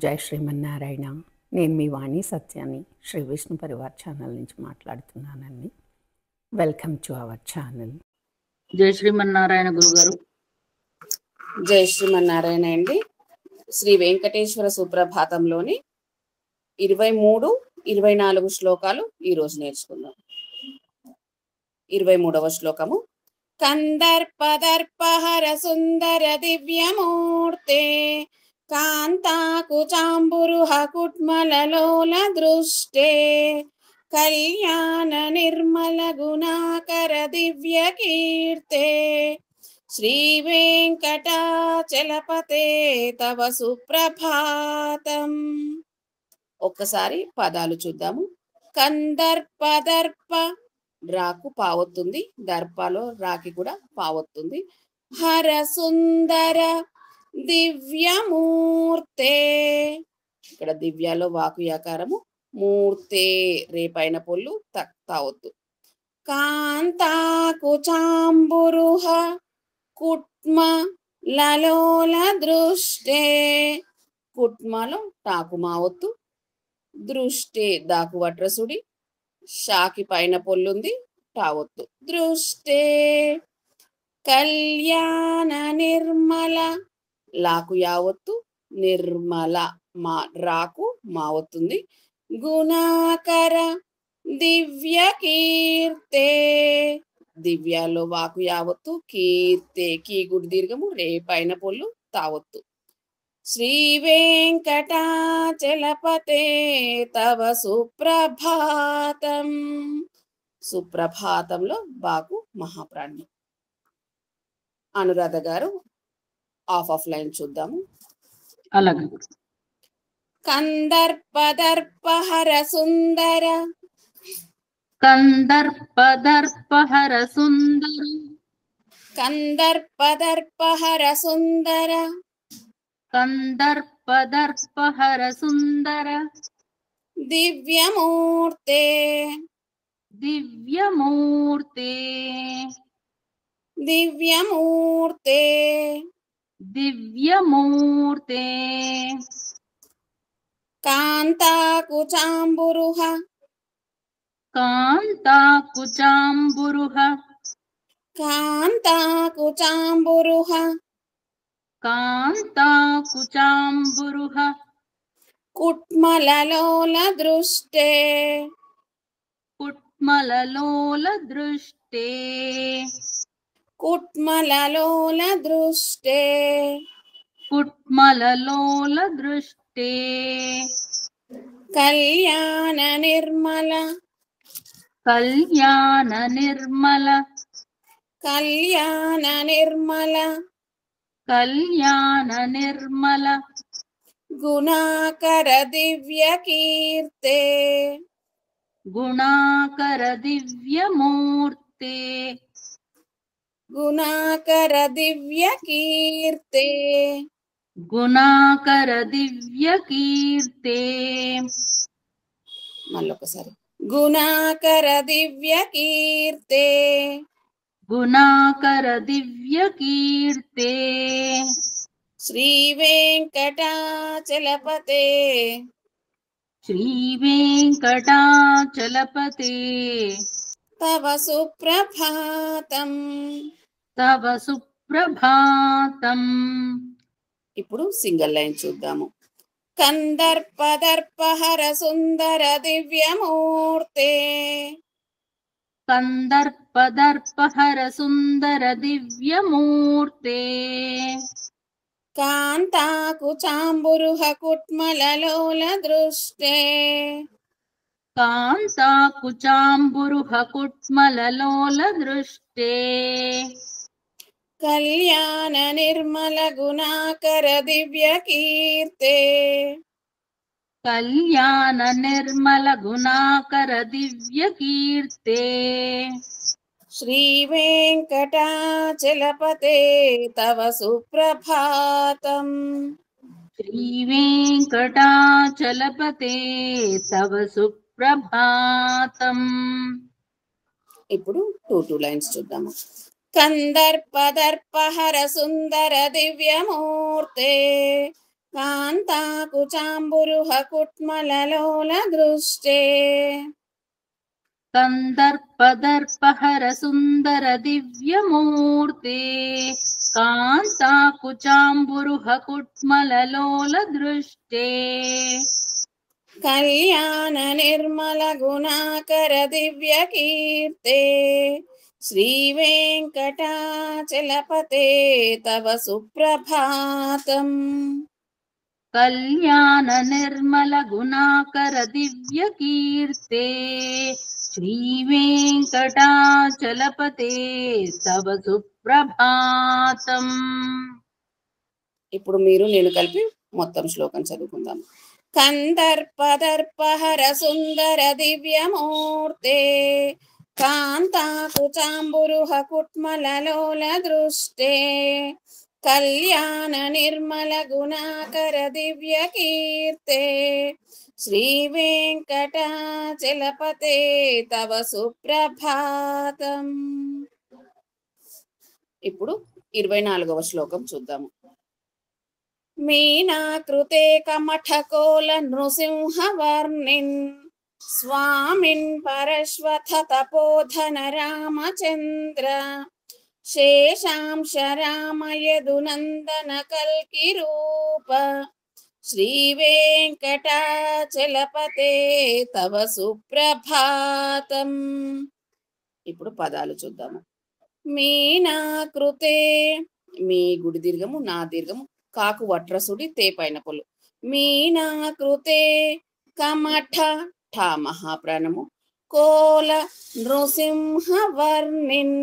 జై శ్రీమన్నారాయణ. నేను మీ వాణి సత్యాన్ని శ్రీ విష్ణు పరివార్ ఛానల్ నుంచి మాట్లాడుతున్నానండి. Welcome to our channel. జై శ్రీమన్నారాయణ గురుగారు. జై శ్రీమన్నారాయణ అండి. శ్రీ వెంకటేశ్వర సుప్రభాతంలోని 23, 24 శ్లోకాలు ఈరోజు నేర్చుకుందాం. 23వ శ్లోకము. కందర్పదర్పహర సుందర దివ్యమూర్తే కాంతాకుచాంబురుహ కుట్మలలోల దృష్టే కళ్యాణ నిర్మల గుణాకర దివ్య కీర్తే శ్రీ వెంకటాచలపతే తవ సుప్రభాతం. ఒక్కసారి పదాలు చూద్దాము. కందర్పదర్ప, రాకు పావొత్తుంది, దర్పలో రాకి కూడా పావొత్తుంది. హర సుందర దివ్యమూర్తే, ఇక్కడ దివ్యాలో వాకు యాకారము, మూర్తే రేపైన పొల్లు తావొత్తు. కాంతాకుచాంబురుహ కుట్మ లలోల దృష్టే, కుట్మలో టాకు మావొత్తు, దృష్టే దాకు వట్రసుడి, షాకి పైన పొల్లుంది టావొత్తు. దృష్టే కళ్యాణ నిర్మల, లాకు యావొత్తు, నిర్మల మా రాకు మావొత్తుంది. గుణాకర దివ్య కీర్తే, దివ్యాలో వాకు యావత్తు, కీర్తే కీ గుడి దీర్ఘము, రే పైన పొల్లు తావొత్తు. శ్రీ వెంకటాచలపతే తవ సుప్రభాతం. సుప్రభాతంలో బాకు మహాప్రాణ్యం. అనురాధ గారు ఆఫ్ లైన్ చూద్దాము. అలాగే. కందర్పదర్పహర సుందర, కందర్పదర్పహర సుందర, కందర్పదర్పహర సుందర, కందర్పదర్పహర సుందర, దివ్యమూర్తే, దివ్యమూర్తే, దివ్యమూర్తే, దివ్యమూర్తే, కాంతాకుచాంబురుహ, కాంతాకుచాంబురుహ, కాంతాకుచాంబురుహ, కాంతాకుచాంబురుహ, కుట్మలలోల దృష్టే, కుట్మలలోల దృష్టే, కుట్మలలోల దృష్టే, కుట్మలలోల దృష్టే, కళ్యాణ నిర్మల, కళ్యాణ నిర్మల, కళ్యాణ నిర్మల, కళ్యాణ నిర్మల, గుణాకర దివ్య కీర్తే, గుణాకర దివ్యమూర్తే, గుణాకర దివ్య కీర్తే, గుణాకర దివ్య కీర్తే, మళ్ళొకసారి. గుణాకర దివ్య కీర్తే, గుణాకర దివ్య కీర్తే, శ్రీ వెంకటాచలపతే, శ్రీ వెంకటాచలపతే తవ సుప్రభాతం. తవ సుప్రభాతం. ఇప్పుడు సింగిల్ లైన్ చూద్దాము. కందర్పదర్పహర సుందర దివ్యమూర్తే, కందర్పదర్పహర సుందర దివ్యమూర్తే, కాంతాకుచాంబురుహ కుట్మలలోల దృష్టే, కాంతాకుచాంబురుహ కుట్మలలోల దృష్టే, కళ్యాణ నిర్మల గుణాకర దివ్య కీర్తే, కళ్యాణ నిర్మల గుణాకర దివ్య కీర్తే, శ్రీ వెంకటాచలపతే తవ సుప్రభాతం. శ్రీ వెంకటాచలపతే తవ సుప్రభాతం. ఇప్పుడు 2 లైన్స్ చూద్దాము. కందర్పదర్పహర సుందర దివ్యమూర్తే కాంతాకుచాంబురుహ కుట్మలలోల దృష్టే కందర్పదర్పహర సుందర దివ్యమూర్తే కాంతాకుచాంబురుహ కుట్మలలోల దృష్టే కళ్యాణ నిర్మల గుణాకర దివ్య కీర్తే శ్రీ వెంకటాచలపతే తవ సుప్రభాతం కళ్యాణ నిర్మల గుణాకర దివ్య కీర్తే శ్రీ వెంకటాచలపతే తవ సుప్రభాతం. ఇప్పుడు మీరు నేను కలిపి మొత్తం శ్లోకం చదువుకుందాం. కందర్పదర్పహర సుందర దివ్యమూర్తే కాంతాకుచాంబురుహ కుట్మలలోల దృష్టే కళ్యాణ నిర్మల గుణాకర దివ్య కీర్తే శ్రీ వెంకటాచలపతే తవ సుప్రభాతం. ఇప్పుడు 24వ శ్లోకం చూద్దాము. మీనాకృతే కమఠకోల నృసింహవర్ణిన్ స్వామిన్ పరశ్వథ తపోధన రామచంద్ర శేషాంశ రామయదునందన కల్కి రూప శ్రీ వెంకటాచలపతే తవ సుప్రభాతం. ఇప్పుడు పదాలు చూద్దాము. మీనాకృతే, మీ గుడి దీర్ఘము, నా దీర్ఘము, కాకు వట్రసుడి తే పైన పొలు. మీనాకృతే కమఠ ఠ మహాప్రాణము కోల నృసింహ వర్ణిన్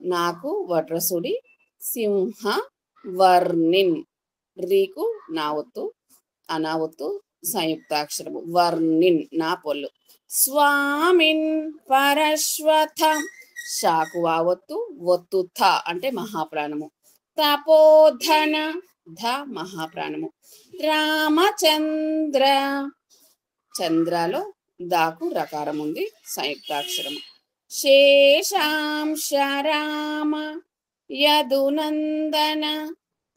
నాకు వట్రసుడి సింహ వర్ణిన్ రీకు నా ఒత్తు అనావత్తు సంయుక్తాక్షరము వర్ణిన్ నా పొల్లు. స్వామిన్ పరశ్వథ షాకు వావత్తు ఒత్తు థ అంటే మహాప్రాణము. తపోధన ధ మహాప్రాణము. రామచంద్ర చంద్రలో దాకు రకారం ఉంది సంయుక్తాక్షరము. శేషాంశ రామ యదునందన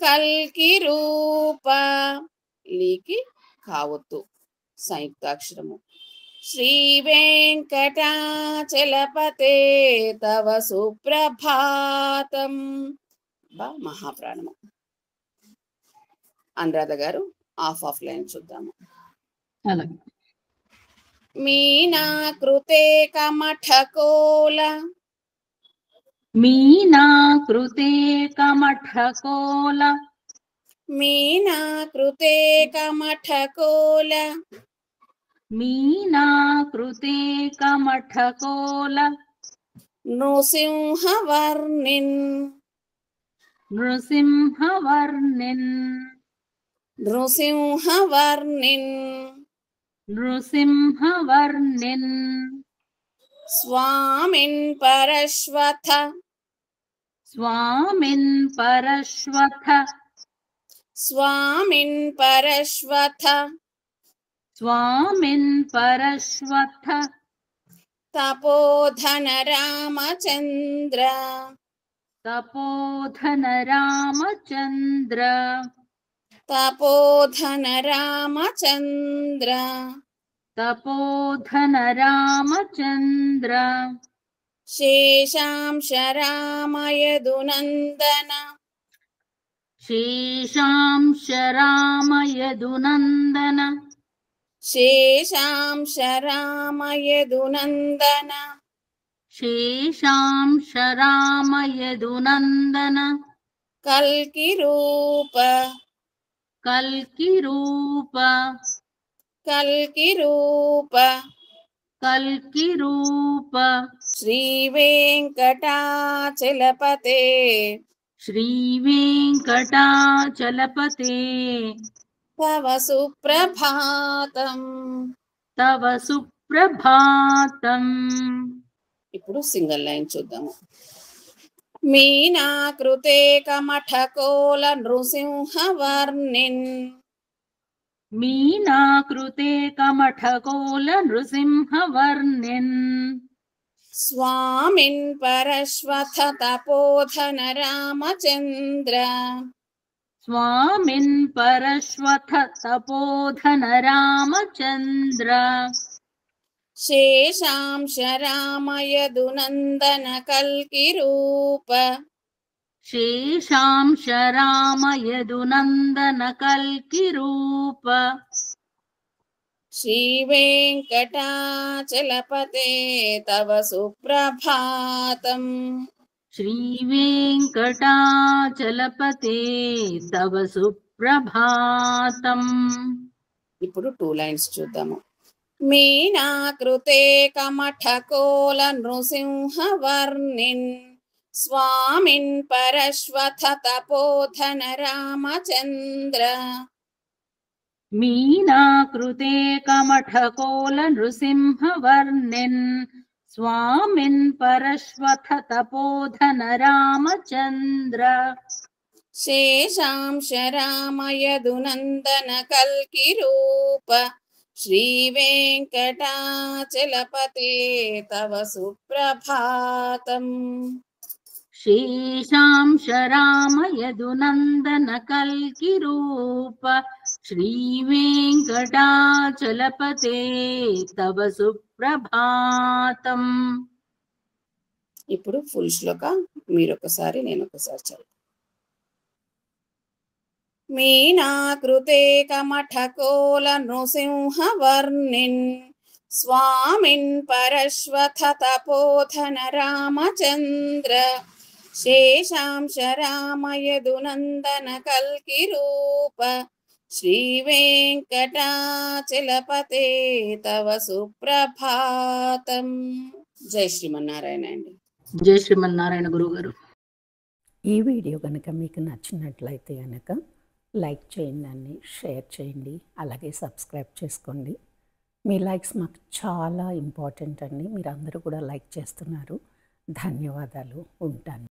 కల్కి రూప లీకి కావత్తు సంయుక్తాక్షరము. శ్రీ వెంకటాచలపతే తవ సుప్రభాతం బా మహాప్రాణము. అనురాధ గారు ఆఫ్ లైన్ చూద్దాము. అలాగే. మీనాకృతే కమఠకోల మీనాకృతే కమఠకోల మీనాకృతే కమఠకోల మీనాకృతే కమఠకోల నృసింహవర్ణిన్ నృసింహవర్ణిన్ నృసింహవర్ణిన్ నృసింహవర్ణిన్ స్వామిన్ పరశ్వథ స్వామిన్ పరశ్వథ స్వామిన్ పరశ్వథ స్వామిన్ పరశ్వథ తపోధన రామచంద్ర తపోధన రామచంద్ర తపోధన రామచంద్ర తపోధన రామచంద్ర శేషాంశ రామయదునందన శేషాంశ రామయదునందన శేషాంశ రామయదునందన శేషాంశ రామయదునందన కల్కి రూప కల్కి రూప కల్కి రూప కల్కి రూప శ్రీ వెంకటాచలపతే శ్రీ వెంకటాచలపతే తవ సుప్రభాతం. తవ సుప్రభాతం. ఇప్పుడు సింగిల్ లైన్ చూద్దాము. మీనాకృతే కమఠకోల నృసింహవర్ణిన్ మీనాకృతే కమఠకోల నృసింహవర్ణిన్ స్వామిన్ పరశ్వథ తపోధన రామచంద్ర स्वामिन् परश्वथ तपोधन रामचन्द्र शेषांश रामयदुनन्दन कल्किरूप शेषांश राम यदुनन्दन कल्किरूप श्रीवेङ्कटाचलपते तव सुप्रभातम् श्रीवेङ्कटाचलपते तव सुप्रभातम् ఇప్పుడు 2 లైన్స్ చూద్దాము. మీనాకృతే కమఠకోల నృసింహవర్ణిన్ స్వామిన్ పరశ్వథ తపోధన రామచంద్ర. मीनाकृते कमठकोल नृसिंहवर्णिन् स्वामिन् परश्वथ तपोधन रामचन्द्र శేషాంశ రామయదునందన కల్కిరూప శ్రీవేంకటాచలపతే తవ సుప్రభాతం. शेषांश राम यदुनन्दन कल्किरूप श्रीवेङ्कटाचलपते तव सुप्रभातम्. ఇప్పుడు ఫుల్ శ్లోక మీరొకసారి నేనొకసారి చదువు. మీనాకృతే కమఠకోల నృసింహవర్ణిన్ స్వామిన్ పరశ్వథ తపోధన రామచంద్ర శేషాంశ రామయదునందన కల్కిరూప శ్రీవేంకటాచలపతే తవ సుప్రభాతం. జై శ్రీమన్నారాయణ అండి. జై శ్రీమన్నారాయణ గురుగారు. ఈ వీడియో కనుక మీకు నచ్చినట్లయితే కనుక లైక్ చేయండి, షేర్ చేయండి, అలాగే సబ్స్క్రైబ్ చేసుకోండి. మీ లైక్స్ మాకు చాలా ఇంపార్టెంట్ అండి. మీరు అందరూ కూడా లైక్ చేస్తున్నారు. ధన్యవాదాలు. ఉంటాను.